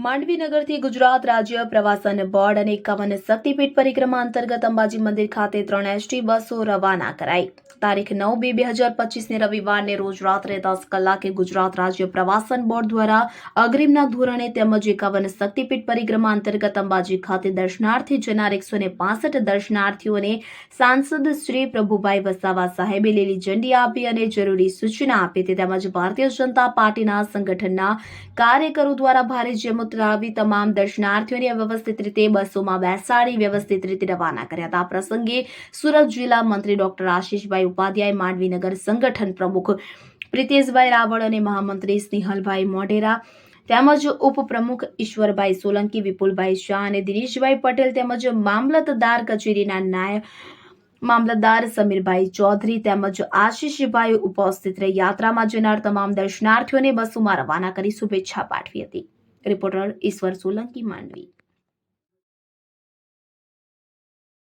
માંડવી નગરથી ગુજરાત રાજ્ય પ્રવાસન બોર્ડ અને 51 શક્તિપીઠ પરિક્રમા અંતર્ગત અંબાજી મંદિર ખાતે 3 એસટી બસો રવાના કરાઈ। તારીખ 9/2/2025 રવિવારને રોજ રાત્રે 10 કલાકે ગુજરાત રાજ્ય પ્રવાસન બોર્ડ દ્વારા અગ્રિમના ધોરણે તેમજ 51 શક્તિપીઠ પરિક્રમા અંતર્ગત અંબાજી ખાતે દર્શનાર્થે જનાર 165 દર્શનાર્થીઓને સાંસદ શ્રી પ્રભુભાઈ વસાવા સાહેબે લીલી ઝંડી આપી અને જરૂરી સૂચના આપી હતી। તેમજ ભારતીય જનતા પાર્ટીના સંગઠનના કાર્યકરો દ્વારા ભારે જમત ઉતરાવી તમામ દર્શનાર્થીઓને વ્યવસ્થિત રીતે બસોમાં બેસાડી વ્યવસ્થિત રીતે રવાના કર્યા હતા। આ પ્રસંગે સુરત જિલ્લા મંત્રી ડોક્ટર આશીષભાઈ ઉપાધ્યાય, માંડવી નગર સંગઠન પ્રમુખ પ્રિતેશભાઈ રાવળ અને મહામંત્રી સ્નેહલભાઈ મોઢેરા તેમજ ઉપપ્રમુખ ઈશ્વરભાઈ સોલંકી, વિપુલભાઈ શાહ અને દિનેશભાઈ પટેલ તેમજ મામલતદાર કચેરીના નાયબ મામલતદાર સમીરભાઈ ચૌધરી તેમજ આશીષભાઈ ઉપસ્થિત રહી યાત્રામાં જનાર તમામ દર્શનાર્થીઓને બસોમાં રવાના કરી શુભેચ્છા પાઠવી હતી। રિપોર્ટર ઈશ્વર સોલંકી, માંડવી।